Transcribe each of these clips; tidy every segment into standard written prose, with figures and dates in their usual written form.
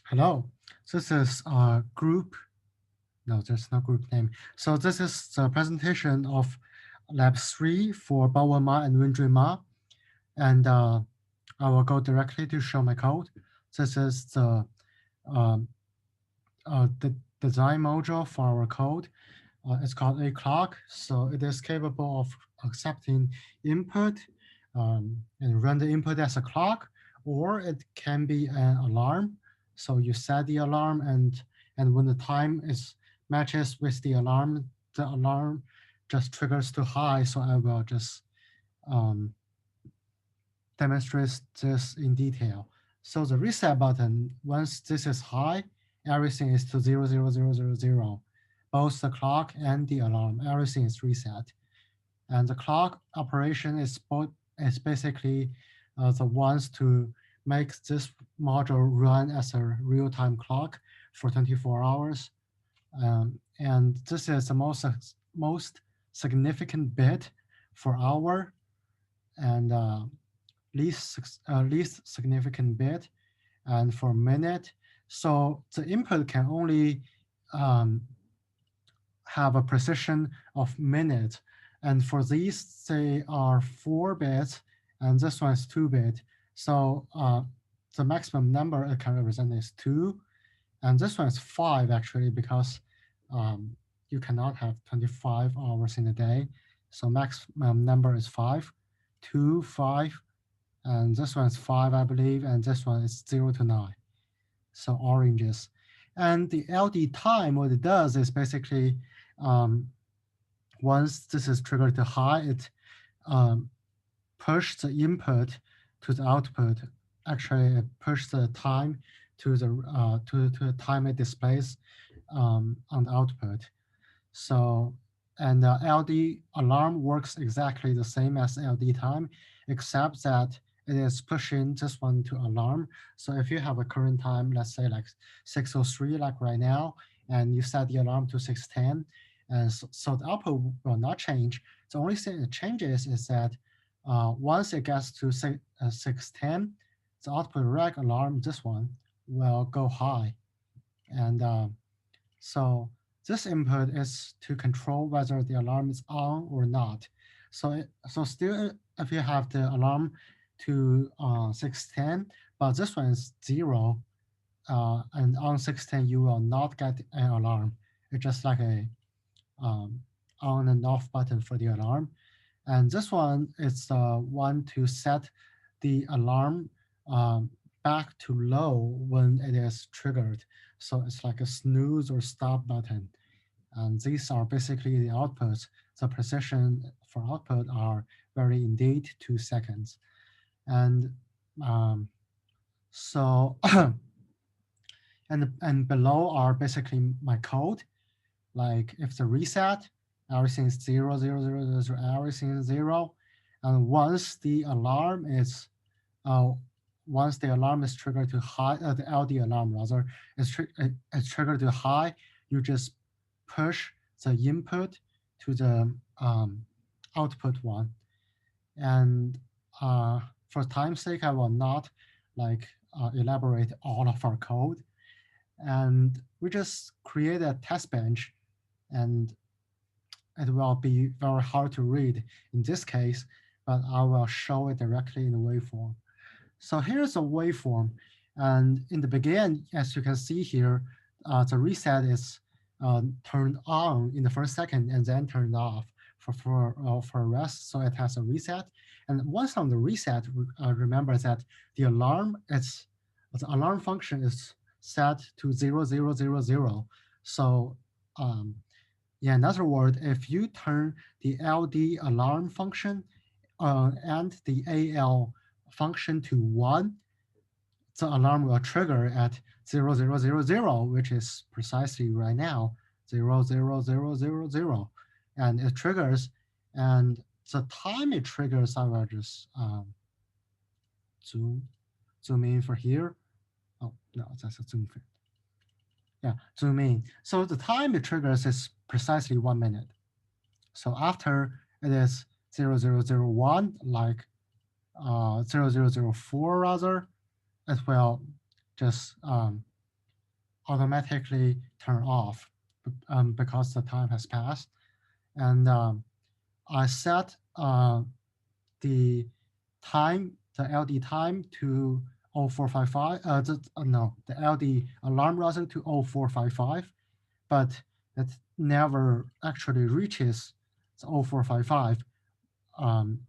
Hello, this is group, no, there's no group name. So this is the presentation of Lab 3 for Bowen and Wenjun. And I will go directly to show my code. This is um, the design module for our code. It's called a clock, so it is capable of accepting input and run the input as a clock, or it can be an alarm. So you set the alarm, and when the time is matches with the alarm just triggers to high. So I will just um, demonstrate this in detail. So the reset button, once this is high, everything is to 00000. Both the clock and the alarm, everything is reset. And the clock operation is basically the ones to make this module run as a real-time clock for 24 hours. And this is the most significant bit for hour, and least significant bit, and for minute. So the input can only um, have a precision of minute. And for these, they are 4 bits, and this one is 2 bit. So the maximum number it can represent is 2. And this one is 5 actually, because you cannot have 25 hours in a day. So maximum number is 5, 2, 5, and this one is 5, I believe, and this one is 0 to 9. So oranges. And the LD time, what it does is basically once this is triggered to high, it push the input to the output. Actually, it push the time to the time it displays on the output. So, and the LD alarm works exactly the same as LD time, except that it is pushing this one to alarm. So if you have a current time, let's say like 6:03, like right now, and you set the alarm to 6:10, and so the output will not change. The only thing that changes is that once it gets to 6:10, the output reg alarm, this one, will go high. And so this input is to control whether the alarm is on or not. So still, if you have the alarm to 6:10, but this one is 0, and on 6:10 you will not get an alarm. It's just like a um, on and off button for the alarm. And this one is one to set the alarm back to low when it is triggered. So it's like a snooze or stop button. And these are basically the outputs. The precision for output are very indeed 2 seconds. And so, and below are basically my code. Like if the reset, everything is 0, 0, 0, 0, 0, everything is 0. And once the alarm is triggered to high, the LD alarm rather is triggered to high, you just push the input to the output one. And for time's sake, I will not like elaborate all of our code. And we just create a test bench, and it will be very hard to read in this case, but I will show it directly in the waveform. So here's a waveform. And in the beginning, as you can see here, the reset is turned on in the first second and then turned off for rest. So it has a reset. And once on the reset, remember that the alarm function is set to 0, 0, 0, 0. So yeah, in other words, if you turn the LD alarm function and the AL function to 1, the alarm will trigger at 0, 0, 0, 0, which is precisely right now 0, 0, 0, 0, 0. And it triggers, and the time it triggers, I will just zoom in for here. Oh, no, that's a zoom fit. Yeah, zoom in. So the time it triggers is precisely 1 minute. So after it is 0001, like 0004 rather, it will just automatically turn off because the time has passed. And I set the the LD time to 0455, no, the LD alarm routing to 0455, but it never actually reaches the 0455,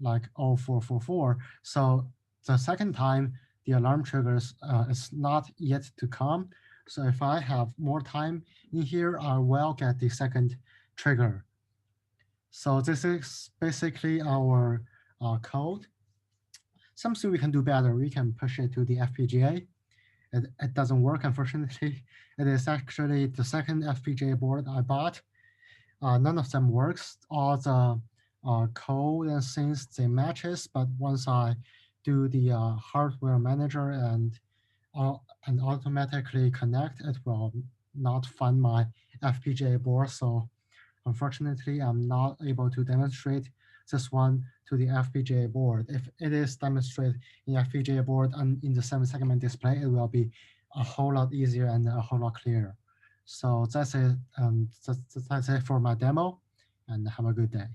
like 0444. So the second time the alarm triggers is not yet to come. So if I have more time in here, I will get the second trigger. So this is basically our code. Something we can do better, we can push it to the FPGA. It doesn't work, unfortunately. It is actually the second FPGA board I bought. None of them works. All the code and things, they matches, but once I do the hardware manager and automatically connect, it will not find my FPGA board. So unfortunately, I'm not able to demonstrate this one to the FPGA board. If it is demonstrated in FPGA board and in the 7-segment display, it will be a whole lot easier and a whole lot clearer. So that's it. That's it for my demo, and have a good day.